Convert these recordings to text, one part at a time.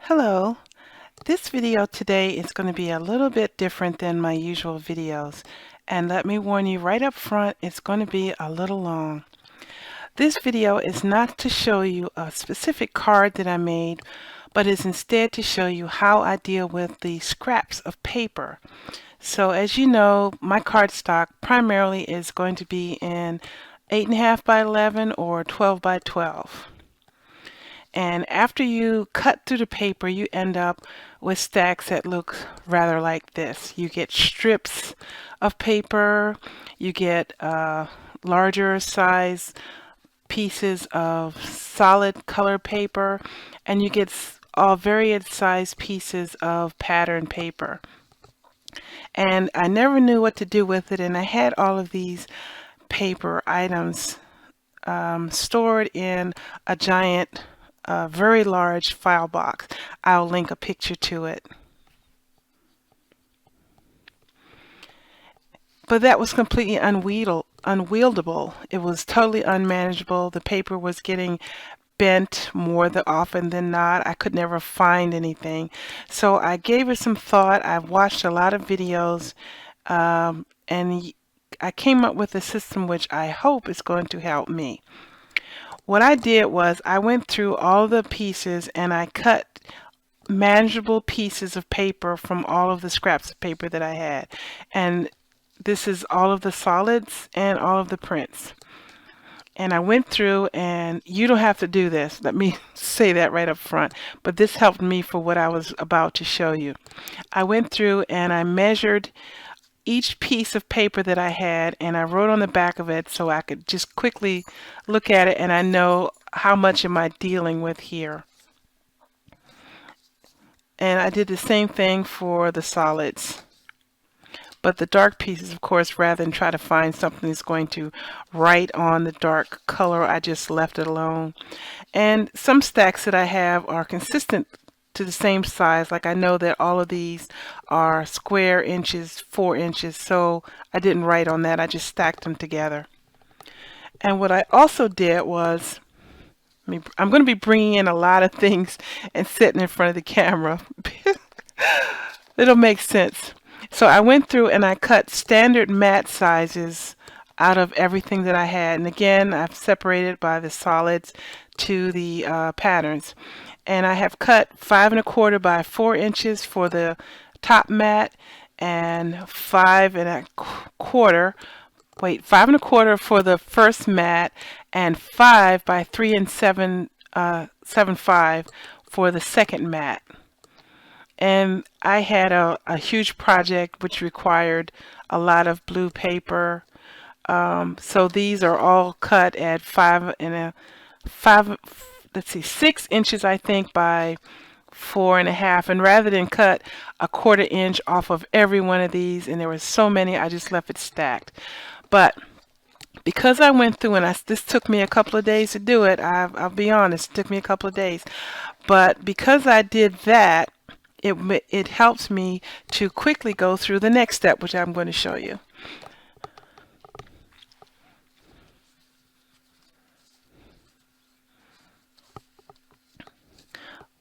Hello. This video today is going to be a little bit different than my usual videos, and let me warn you right up front, it's going to be a little long. This video is not to show you a specific card that I made, but is instead to show you how I deal with the scraps of paper. So as you know, my cardstock primarily is going to be in 8.5 by 11 or 12 by 12. And after you cut through the paper, you end up with stacks that look rather like this. You get strips of paper, you get larger size pieces of solid color paper, and you get all varied size pieces of pattern paper. And I never knew what to do with it, and I had all of these paper items stored in a giant very large file box. I'll link a picture to it. But that was completely unwieldable. It was totally unmanageable. The paper was getting bent more often than not. I could never find anything. So I gave it some thought. I've watched a lot of videos and I came up with a system which I hope is going to help me. What I did was I went through all the pieces and I cut manageable pieces of paper from all of the scraps of paper that I had. And this is all of the solids and all of the prints. And I went through, and you don't have to do this. Let me say that right up front. But this helped me for what I was about to show you. I went through and I measured each piece of paper that I had, and I wrote on the back of it so I could just quickly look at it and I know how much am I dealing with here. And I did the same thing for the solids. But the dark pieces, of course, rather than try to find something that's going to write on the dark color, I just left it alone. And some stacks that I have are consistent to the same size. Like I know that all of these are square inches, 4 inches, so I didn't write on that. I just stacked them together. And what I also did was, I'm going to be bringing in a lot of things and sitting in front of the camera. It'll make sense. So I went through and I cut standard mat sizes out of everything that I had. And again, I've separated by the solids to the patterns. And I have cut 5 1/4 by 4 inches for the top mat and 5 1/4 for the first mat and 5 by 3 7/5 for the second mat. And I had a huge project which required a lot of blue paper. So these are all cut at 6 inches, I think, by 4 1/2. And rather than cut a 1/4 inch off of every one of these, and there were so many, I just left it stacked. But because I went through, and this took me a couple of days to do it, I'll be honest, it took me a couple of days. But because I did that, it helps me to quickly go through the next step, which I'm going to show you.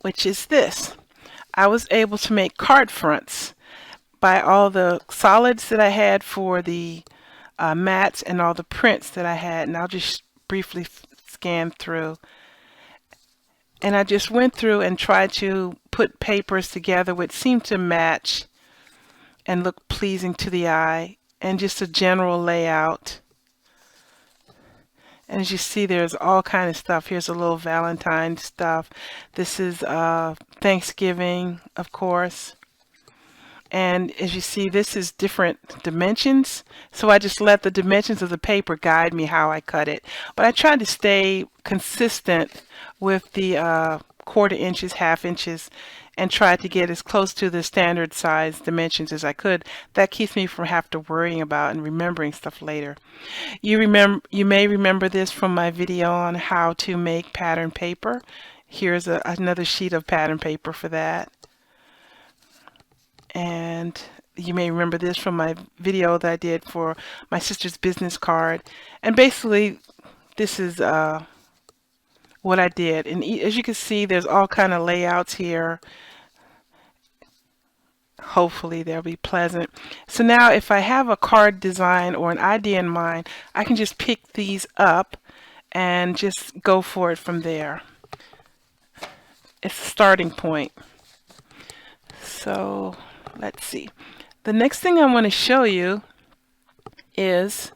Which is this. I was able to make card fronts by all the solids that I had for the mats and all the prints that I had. And I'll just briefly scan through. And I just went through and tried to put papers together which seemed to match and look pleasing to the eye, and just a general layout. And as you see, there's all kind of stuff. Here's a little Valentine stuff. This is Thanksgiving, of course. And as you see, this is different dimensions. So I just let the dimensions of the paper guide me how I cut it. But I tried to stay consistent with the 1/4 inches, 1/2 inches, and tried to get as close to the standard size dimensions as I could. That keeps me from having to worrying about and remembering stuff later. You may remember this from my video on how to make pattern paper. Here's another sheet of pattern paper for that. And you may remember this from my video that I did for my sister's business card. And basically, this is what I did. And as you can see, there's all kind of layouts here. Hopefully they'll be pleasant. So now if I have a card design or an idea in mind, I can just pick these up and just go for it from there. It's a starting point. So let's see. The next thing I want to show you is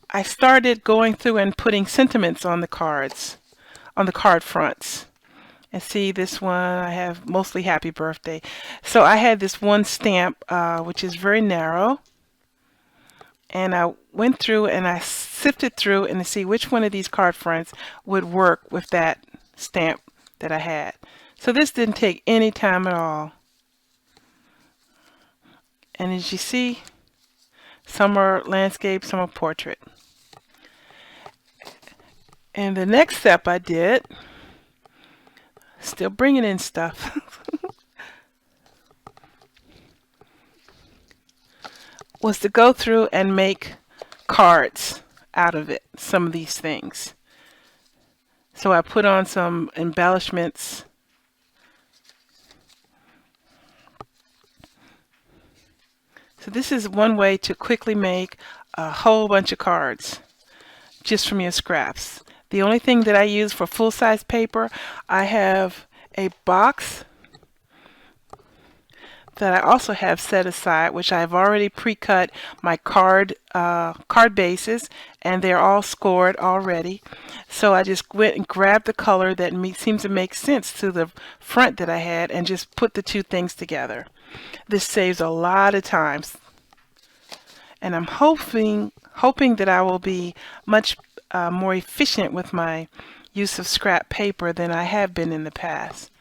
I started going through and putting sentiments on the cards, on the card fronts. And see this one, I have mostly happy birthday. So I had this one stamp, which is very narrow. And I went through and I sifted through and to see which one of these card fronts would work with that stamp that I had. So this didn't take any time at all. And as you see, some are landscape, some are portrait. And the next step I did, still bringing in stuff, was to go through and make cards out of it, some of these things. So I put on some embellishments. So this is one way to quickly make a whole bunch of cards just from your scraps. The only thing that I use for full-size paper, I have a box that I also have set aside, which I've already pre-cut my card bases, and they're all scored already. So I just went and grabbed the color that seems to make sense to the front that I had and just put the two things together. This saves a lot of time, and I'm hoping that I will be much more efficient with my use of scrap paper than I have been in the past.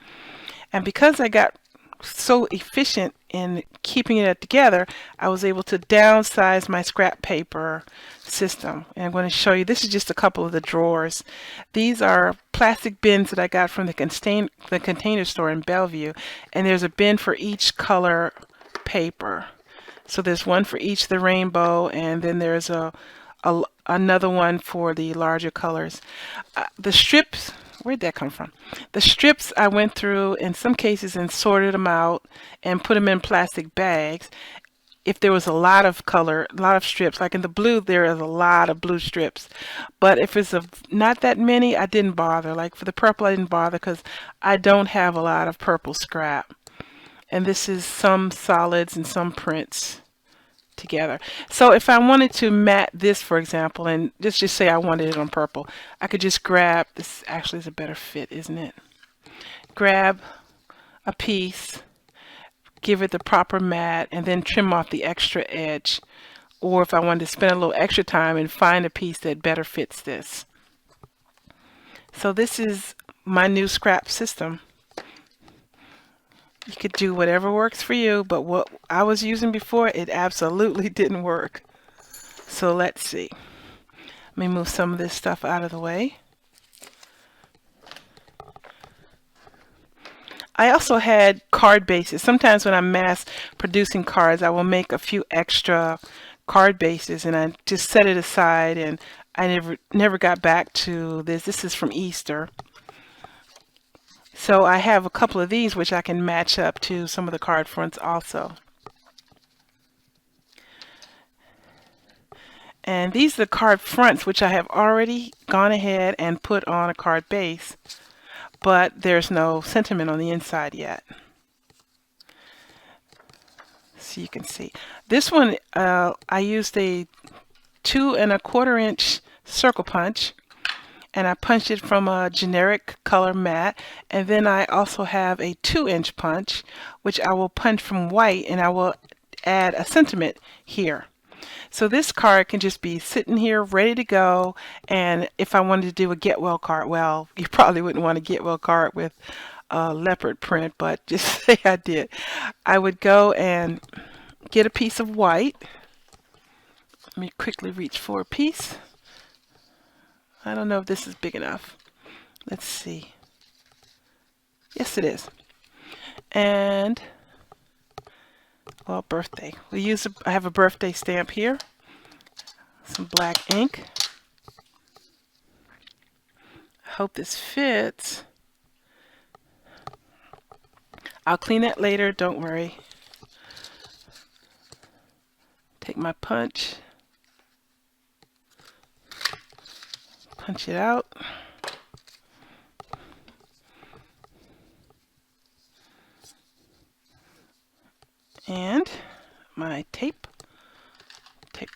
And because I got so efficient in keeping it together, I was able to downsize my scrap paper system. And I'm going to show you, this is just a couple of the drawers. These are plastic bins that I got from the container store in Bellevue, and there's a bin for each color paper. So there's one for each, the rainbow, and then there's another one for the larger colors. The strips, where'd that come from? The strips I went through in some cases and sorted them out and put them in plastic bags. If there was a lot of color, a lot of strips, like in the blue, there is a lot of blue strips. But if it's not that many, I didn't bother. Like for the purple, I didn't bother because I don't have a lot of purple scrap. And this is some solids and some prints together. So if I wanted to mat this, for example, and let's just say I wanted it on purple, I could just grab this. Actually is a better fit, isn't it? Grab a piece, give it the proper mat, and then trim off the extra edge. Or if I wanted to spend a little extra time and find a piece that better fits this. So this is my new scrap system. You could do whatever works for you, but what I was using before, it absolutely didn't work. So let's see. Let me move some of this stuff out of the way. I also had card bases. Sometimes when I'm mass producing cards, I will make a few extra card bases and I just set it aside, and I never got back to this. This is from Easter. So I have a couple of these which I can match up to some of the card fronts also. And these are the card fronts which I have already gone ahead and put on a card base, but there's no sentiment on the inside yet. So you can see. This one I used a 2 1/4 inch circle punch, and I punched it from a generic color mat, and then I also have a 2-inch punch which I will punch from white, and I will add a sentiment here. So this card can just be sitting here ready to go, and if I wanted to do a get well card, well, you probably wouldn't want a get well card with a leopard print, but just say I did. I would go and get a piece of white. Let me quickly reach for a piece. I don't know if this is big enough. Let's see. Yes, it is. And, well, birthday. I have a birthday stamp here. Some black ink. hope this fits. I'll clean it later, don't worry. Take my punch it out. And my tape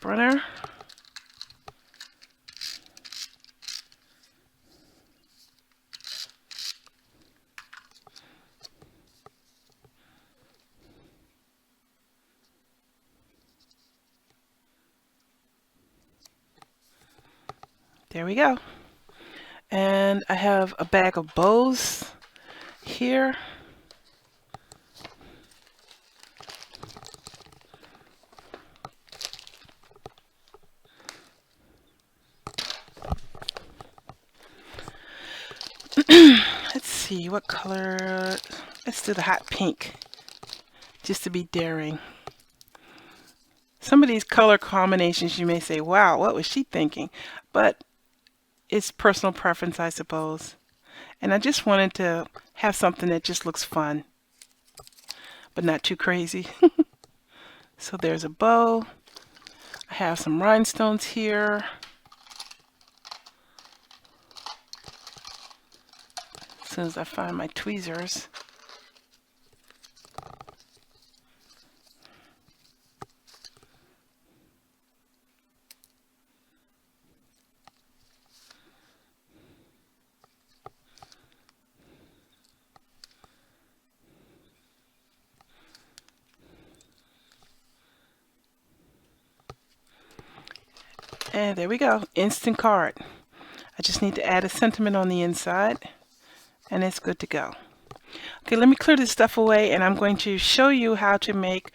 runner. There we go. And I have a bag of bows here. Let's see, what color? Let's do the hot pink, just to be daring. Some of these color combinations you may say, wow, what was she thinking? But it's personal preference, I suppose. And I just wanted to have something that just looks fun, but not too crazy. So there's a bow. I have some rhinestones here. As soon as I find my tweezers. And there we go, instant card. I just need to add a sentiment on the inside and it's good to go. Okay, let me clear this stuff away and I'm going to show you how to make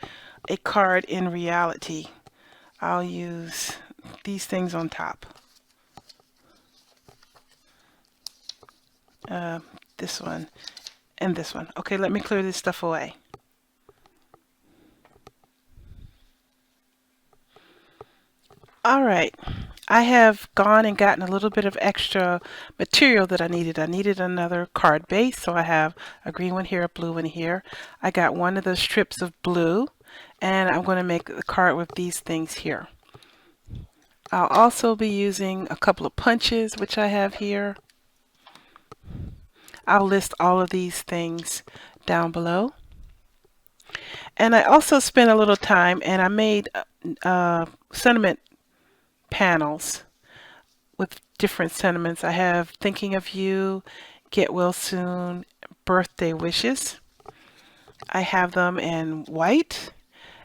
a card in reality. I'll use these things on top. This one and this one. Okay, let me clear this stuff away. All right, I have gone and gotten a little bit of extra material that I needed. I needed another card base, so I have a green one here, a blue one here. I got one of those strips of blue, and I'm going to make the card with these things here. I'll also be using a couple of punches, which I have here. I'll list all of these things down below. And I also spent a little time, and I made sentiment panels with different sentiments. I have thinking of you, get well soon, birthday wishes. I have them in white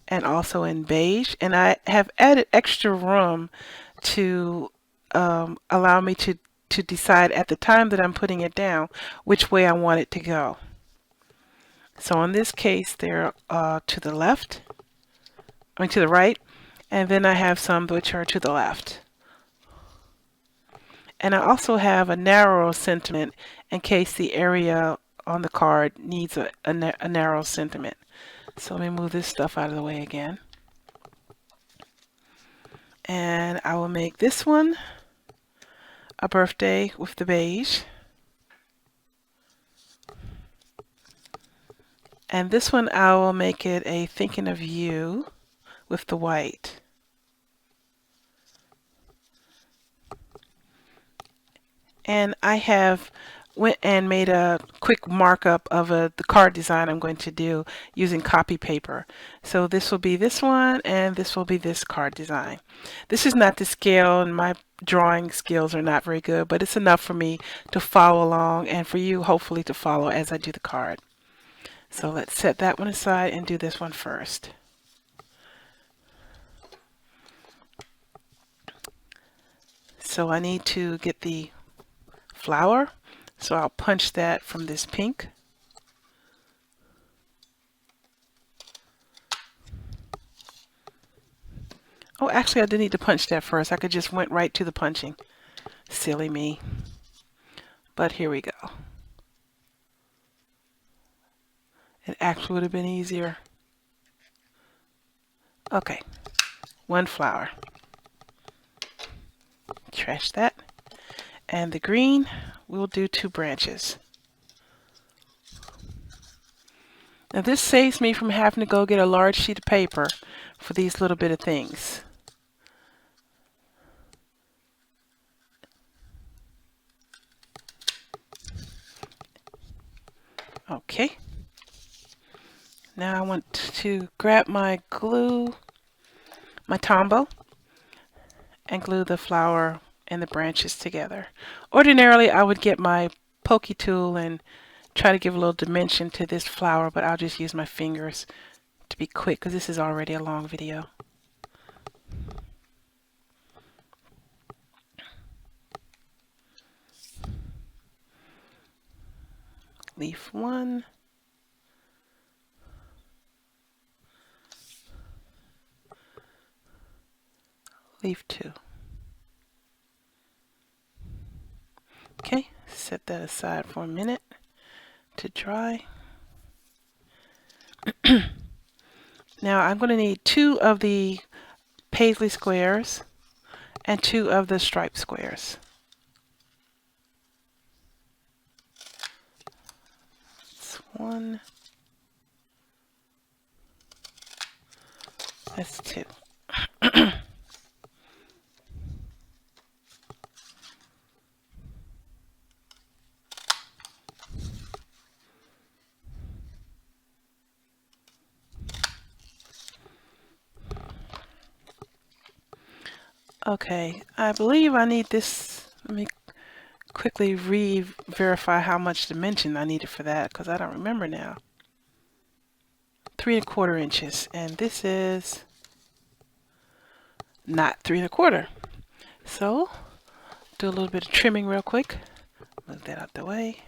and also in beige, and I have added extra room to allow me to decide at the time that I'm putting it down which way I want it to go. So in this case they're to the left, to the right, and then I have some which are to the left. And I also have a narrow sentiment in case the area on the card needs a narrow sentiment. So let me move this stuff out of the way again. And I will make this one a birthday with the beige. And this one I will make it a thinking of you with the white. And I have went and made a quick markup of the card design I'm going to do using copy paper. So this will be this one and this will be this card design. This is not to scale and my drawing skills are not very good, but it's enough for me to follow along and for you hopefully to follow as I do the card. So let's set that one aside and do this one first. So I need to get the flower, so I'll punch that from this pink. Oh, actually I didn't need to punch that first. I could just went right to the punching. Silly me. But here we go. It actually would have been easier. Okay, one flower. Trash that. And the green we'll do 2 branches. Now this saves me from having to go get a large sheet of paper for these little bit of things. Okay. Now I want to grab my glue, my Tombow, and glue the flower and the branches together. Ordinarily I would get my pokey tool and try to give a little dimension to this flower, but I'll just use my fingers to be quick because this is already a long video. Leaf 1. Leaf 2. Okay, set that aside for a minute to dry. Now I'm going to need 2 of the paisley squares and 2 of the stripe squares. That's 1. That's 2. Okay, I believe I need this. Let me quickly re-verify how much dimension I needed for that because I don't remember now. 3 1/4 inches, and this is not 3 1/4. So do a little bit of trimming real quick. Move that out the way.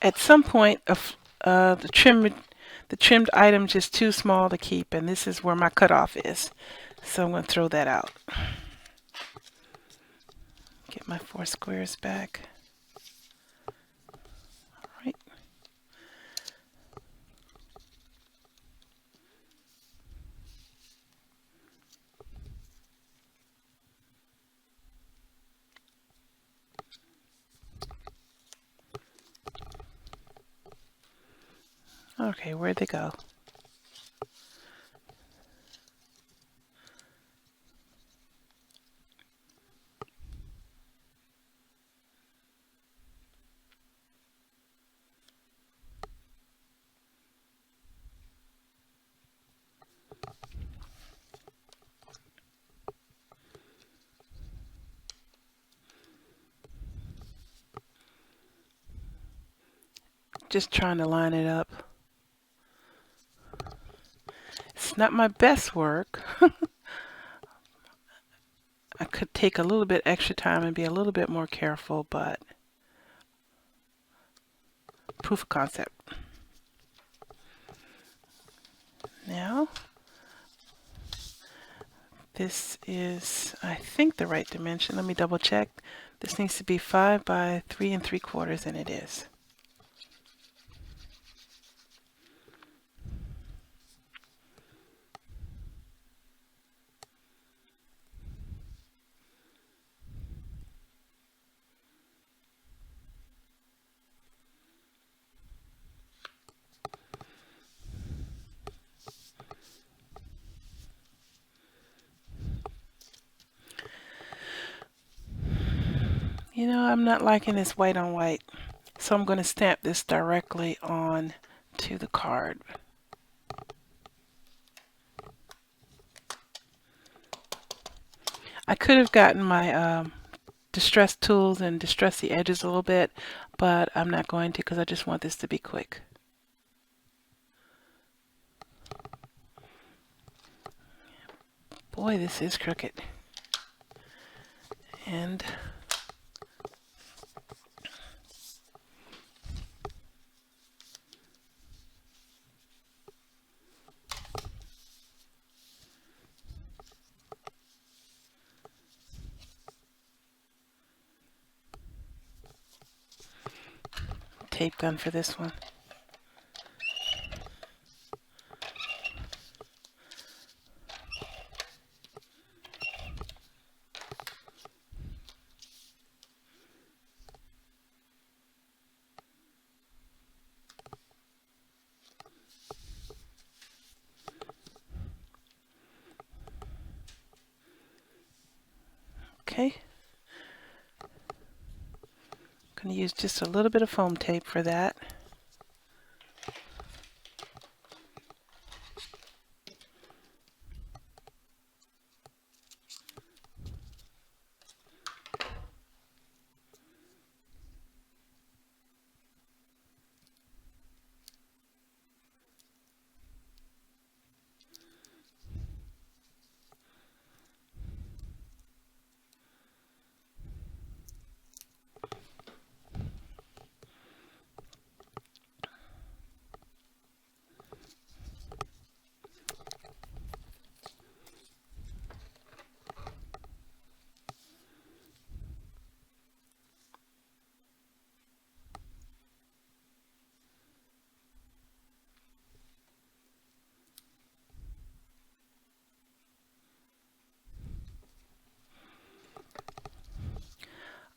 At some point, the trimmed item is just too small to keep, and this is where my cutoff is. So I'm going to throw that out. Get my 4 squares back. All right. Okay, where'd they go? Just trying to line it up. It's not my best work. I could take a little bit extra time and be a little bit more careful, but proof of concept. Now, this is, I think, the right dimension. Let me double check. This needs to be 5 by 3 3/4, and it is. You know, I'm not liking this white on white, so I'm going to stamp this directly on to the card. I could have gotten my distress tools and distress the edges a little bit, but I'm not going to because I just want this to be quick. Boy, this is crooked. And tape gun for this one. Okay. I'm going to use just a little bit of foam tape for that.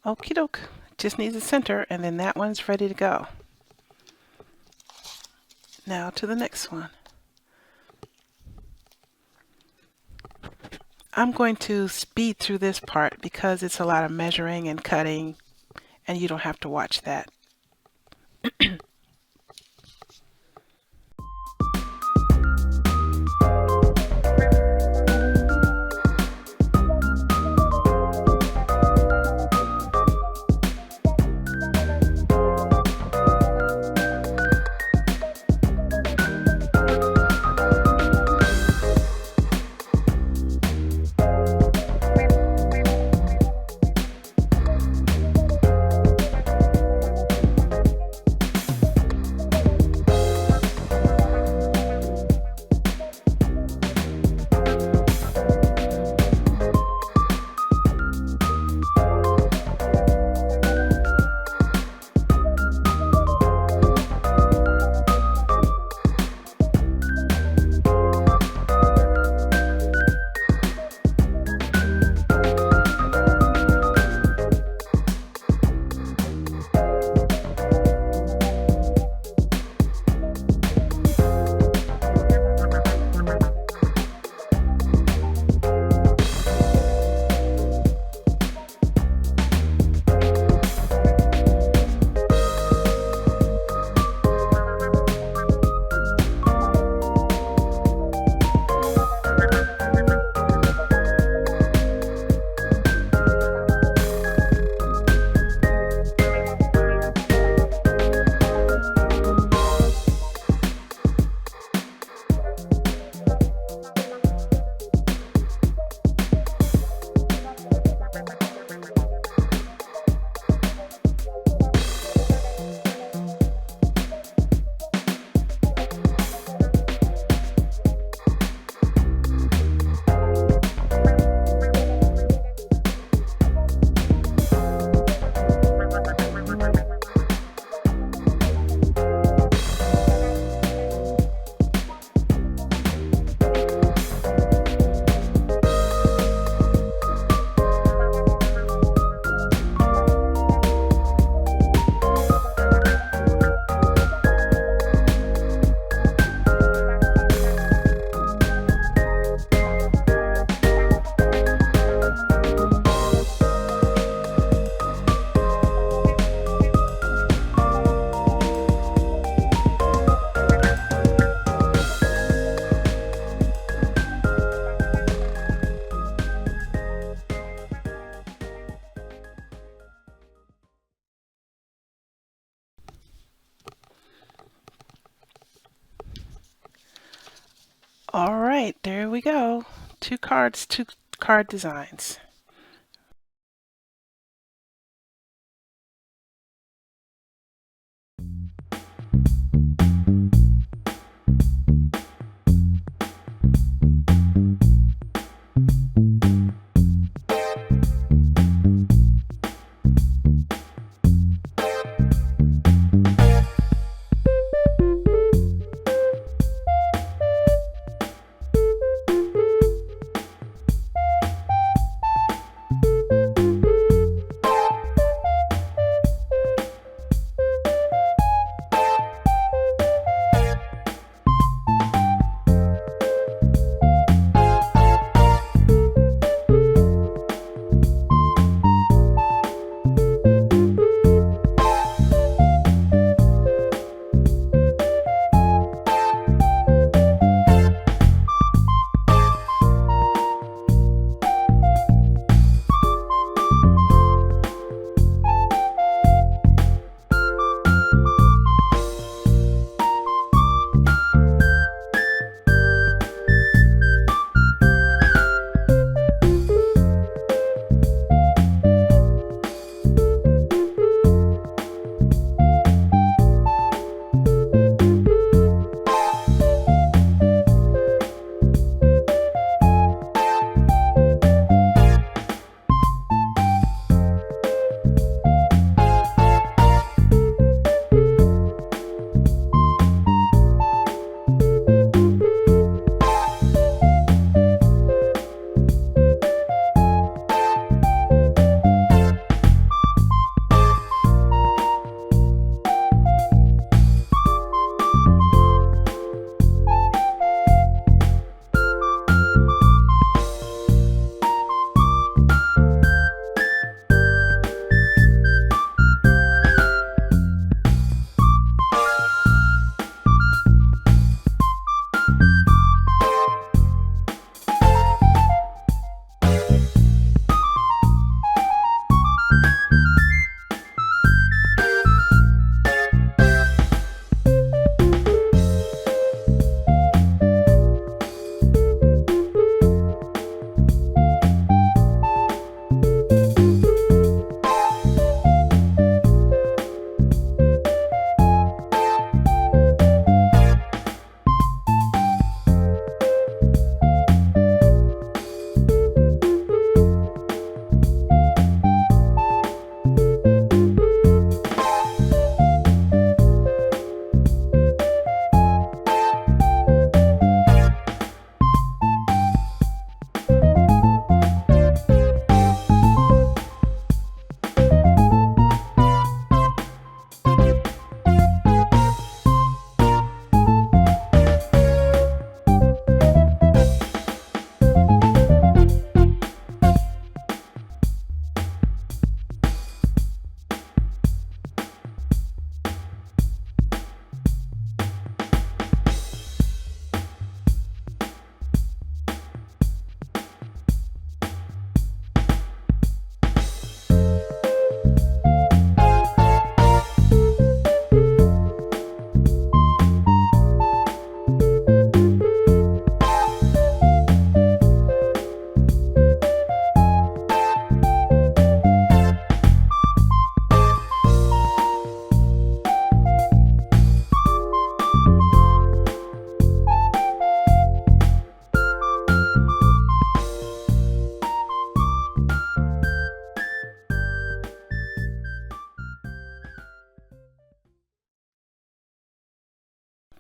Okie doke. Just needs a center, and then that one's ready to go. Now to the next one. I'm going to speed through this part because it's a lot of measuring and cutting, and you don't have to watch that. All right, there we go. Two card designs.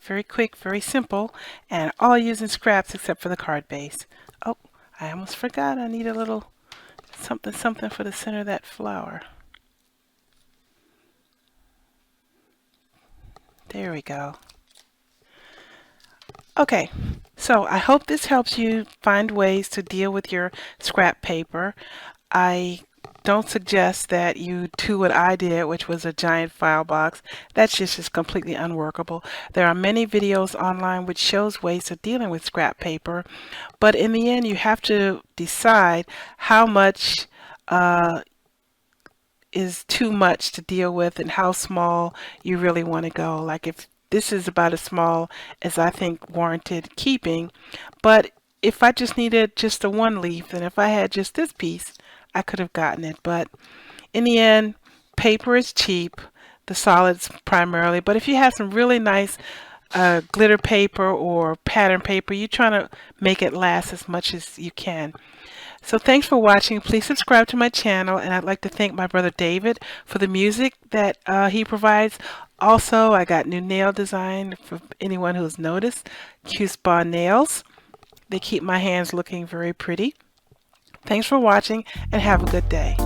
Very quick, very simple, and all using scraps except for the card base. Oh, I almost forgot. I need a little something for the center of that flower. There we go. Okay, so I hope this helps you find ways to deal with your scrap paper. I don't suggest that you do what I did, which was a giant file box. That's just completely unworkable. There are many videos online which shows ways of dealing with scrap paper, but in the end you have to decide how much is too much to deal with and how small you really want to go. Like if this is about as small as I think warranted keeping, but if I just needed just a one leaf, and if I had just this piece, I could have gotten it. But in the end, paper is cheap, the solids primarily, but if you have some really nice glitter paper or pattern paper, you're trying to make it last as much as you can. So thanks for watching. Please subscribe to my channel, and I'd like to thank my brother David for the music that he provides. Also, I got new nail design for anyone who's noticed. Q-Spa nails. They keep my hands looking very pretty. Thanks for watching, and have a good day.